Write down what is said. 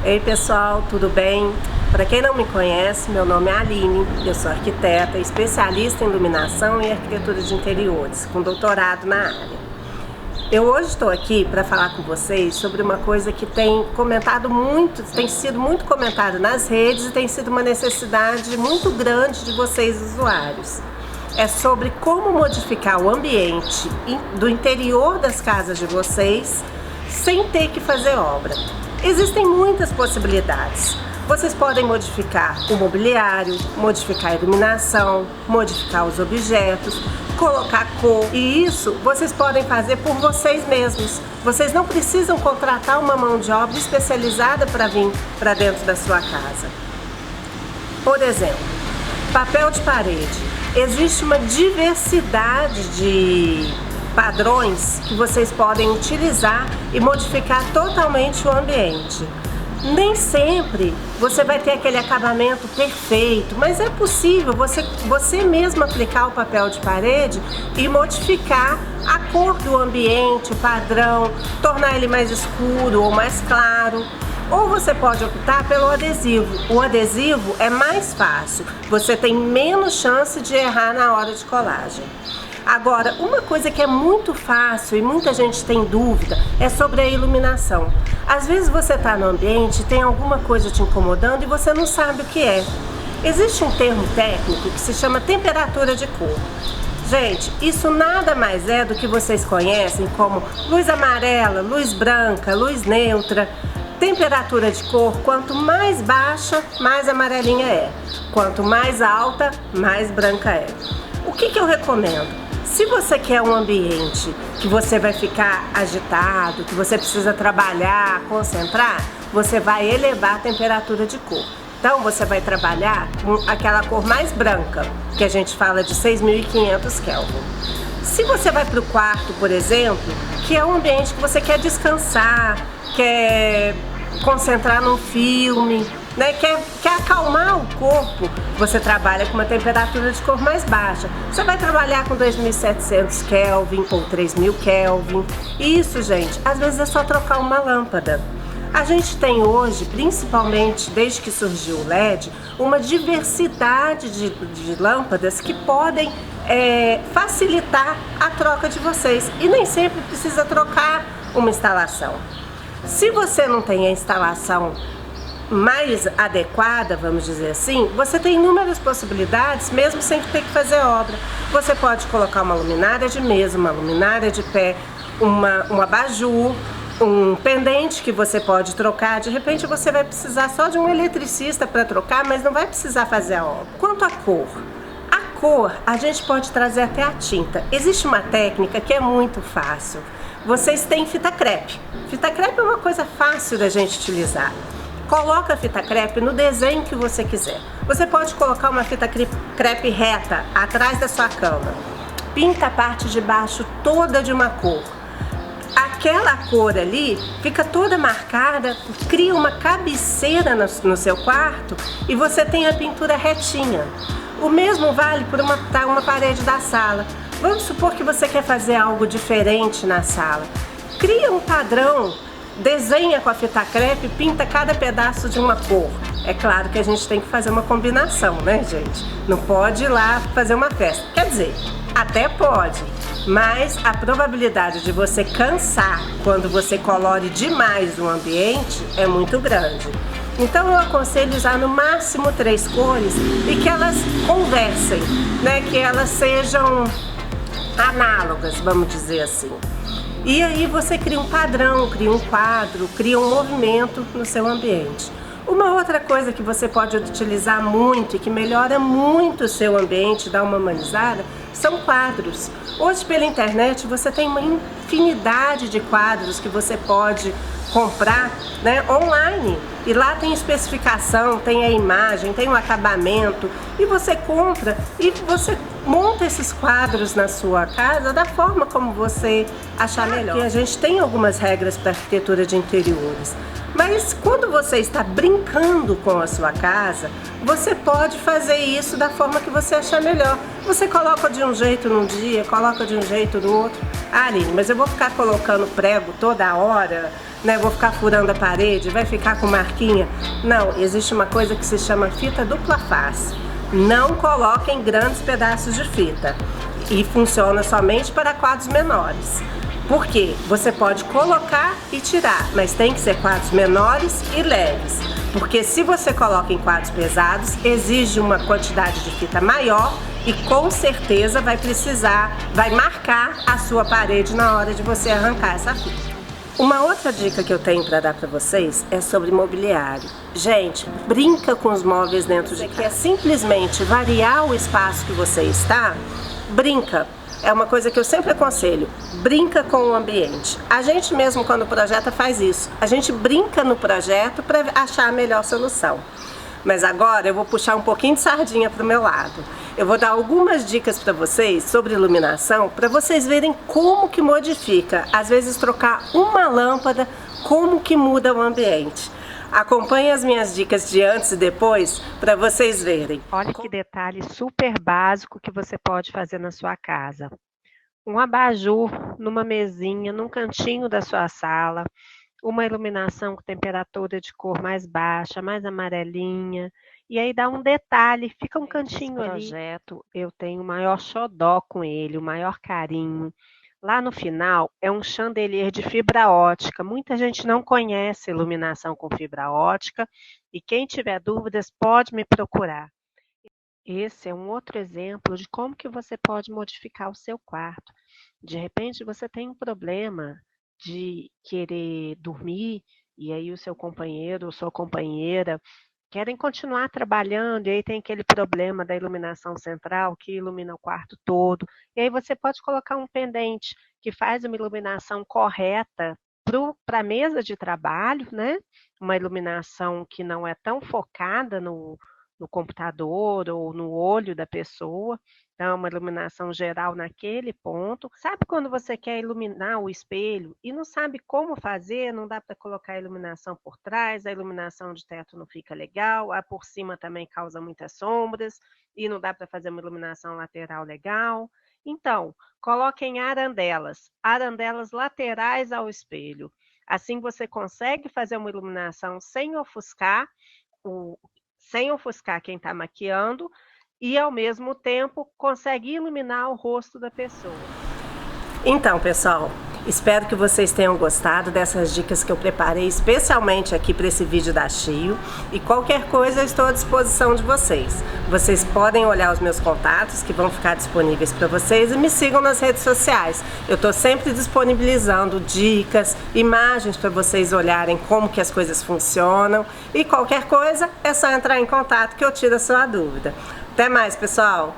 Ei pessoal, tudo bem? Para quem não me conhece, meu nome é Aline, eu sou arquiteta, especialista em iluminação e arquitetura de interiores, com doutorado na área. Eu hoje estou aqui para falar com vocês sobre uma coisa que tem sido muito comentado nas redes e tem sido uma necessidade muito grande de vocês usuários. É sobre como modificar o ambiente do interior das casas de vocês sem ter que fazer obra. Existem muitas possibilidades. Vocês podem modificar o mobiliário, modificar a iluminação, modificar os objetos, colocar cor. E isso vocês podem fazer por vocês mesmos. Vocês não precisam contratar uma mão de obra especializada para vir para dentro da sua casa. Por exemplo, papel de parede. Existe uma diversidade de padrões que vocês podem utilizar e modificar totalmente o ambiente. Nem sempre você vai ter aquele acabamento perfeito, mas é possível você mesmo aplicar o papel de parede e modificar a cor do ambiente, o padrão, tornar ele mais escuro ou mais claro. Ou você pode optar pelo adesivo. O adesivo é mais fácil, você tem menos chance de errar na hora de colagem. Agora, uma coisa que é muito fácil e muita gente tem dúvida é sobre a iluminação. Às vezes você está no ambiente, tem alguma coisa te incomodando e você não sabe o que é. Existe um termo técnico que se chama temperatura de cor. Gente, isso nada mais é do que vocês conhecem como luz amarela, luz branca, luz neutra. Temperatura de cor, quanto mais baixa, mais amarelinha é. Quanto mais alta, mais branca é. O que eu recomendo? Se você quer um ambiente que você vai ficar agitado, que você precisa trabalhar, concentrar, você vai elevar a temperatura de cor. Então você vai trabalhar com aquela cor mais branca, que a gente fala de 6.500 Kelvin. Se você vai para o quarto, por exemplo, que é um ambiente que você quer descansar, quer concentrar num filme, né? quer acalmar o corpo, você trabalha com uma temperatura de cor mais baixa. Você vai trabalhar com 2.700 Kelvin ou 3.000 Kelvin. Isso, gente, às vezes é só trocar uma lâmpada. A gente tem hoje, principalmente desde que surgiu o LED, uma diversidade de lâmpadas que podem facilitar a troca de vocês. E nem sempre precisa trocar uma instalação. Se você não tem a instalação mais adequada, vamos dizer assim, você tem inúmeras possibilidades, mesmo sem ter que fazer obra. Você pode colocar uma luminária de mesa, uma luminária de pé, um abajur, um pendente que você pode trocar. De repente você vai precisar só de um eletricista para trocar, mas não vai precisar fazer a obra. Quanto à cor, a gente pode trazer até a tinta. Existe uma técnica que é muito fácil. Vocês têm fita crepe. Fita crepe é uma coisa fácil da gente utilizar. Coloca a fita crepe no desenho que você quiser. Você pode colocar uma fita crepe reta atrás da sua cama. Pinta a parte de baixo toda de uma cor. Aquela cor ali fica toda marcada, cria uma cabeceira no seu quarto e você tem a pintura retinha. O mesmo vale por uma parede da sala. Vamos supor que você quer fazer algo diferente na sala. Cria um padrão, desenha com a fita crepe, pinta cada pedaço de uma cor. É claro que a gente tem que fazer uma combinação, né, gente? Não pode ir lá fazer uma festa. Quer dizer, até pode, mas a probabilidade de você cansar quando você colore demais o ambiente é muito grande. Então eu aconselho usar no máximo 3 cores e que elas conversem, né? Que elas sejam análogas, vamos dizer assim. E aí você cria um padrão, cria um quadro, cria um movimento no seu ambiente. Uma outra coisa que você pode utilizar muito e que melhora muito o seu ambiente, dá uma humanizada, são quadros. Hoje pela internet você tem uma infinidade de quadros que você pode comprar, né, online. E lá tem especificação, tem a imagem, tem o acabamento. E você compra e você monta esses quadros na sua casa da forma como você achar melhor. E a gente tem algumas regras para arquitetura de interiores. Mas quando você está brincando com a sua casa, você pode fazer isso da forma que você achar melhor. Você coloca de um jeito num dia, coloca de um jeito no outro. Ah, Aline, mas eu vou ficar colocando prego toda hora né? Vou ficar furando a parede, vai ficar com marquinha. Não, existe uma coisa que se chama fita dupla face. Não coloquem grandes pedaços de fita e funciona somente para quadros menores. Por quê? Você pode colocar e tirar, mas tem que ser quadros menores e leves. Porque se você coloca em quadros pesados, exige uma quantidade de fita maior e com certeza vai marcar a sua parede na hora de você arrancar essa fita. Uma outra dica que eu tenho para dar para vocês é sobre mobiliário. Gente, brinca com os móveis dentro de casa. Você quer simplesmente variar o espaço que você está? Brinca. É uma coisa que eu sempre aconselho, brinca com o ambiente. A gente mesmo quando projeta faz isso. A gente brinca no projeto para achar a melhor solução. Mas agora eu vou puxar um pouquinho de sardinha para o meu lado. Eu vou dar algumas dicas para vocês sobre iluminação, para vocês verem como que modifica. Às vezes trocar uma lâmpada, como que muda o ambiente. Acompanhe as minhas dicas de antes e depois para vocês verem. Olha que detalhe super básico que você pode fazer na sua casa. Um abajur numa mesinha, num cantinho da sua sala, uma iluminação com temperatura de cor mais baixa, mais amarelinha, e aí dá um detalhe, fica um cantinho ali. Esse projeto eu tenho o maior xodó com ele, o maior carinho. Lá no final é um chandelier de fibra ótica. Muita gente não conhece iluminação com fibra ótica e quem tiver dúvidas pode me procurar. Esse é um outro exemplo de como que você pode modificar o seu quarto. De repente você tem um problema de querer dormir e aí o seu companheiro ou sua companheira querem continuar trabalhando, e aí tem aquele problema da iluminação central que ilumina o quarto todo. E aí você pode colocar um pendente que faz uma iluminação correta para a mesa de trabalho, né? Uma iluminação que não é tão focada no computador ou no olho da pessoa. Então, uma iluminação geral naquele ponto. Sabe quando você quer iluminar o espelho e não sabe como fazer, não dá para colocar a iluminação por trás, a iluminação de teto não fica legal, a por cima também causa muitas sombras e não dá para fazer uma iluminação lateral legal? Então, coloquem arandelas laterais ao espelho. Assim você consegue fazer uma iluminação sem ofuscar quem está maquiando e, ao mesmo tempo, consegue iluminar o rosto da pessoa. Então, pessoal, espero que vocês tenham gostado dessas dicas que eu preparei especialmente aqui para esse vídeo da Chio. E qualquer coisa eu estou à disposição de vocês. Vocês podem olhar os meus contatos que vão ficar disponíveis para vocês e me sigam nas redes sociais. Eu estou sempre disponibilizando dicas, imagens para vocês olharem como que as coisas funcionam. E qualquer coisa é só entrar em contato que eu tiro a sua dúvida. Até mais, pessoal!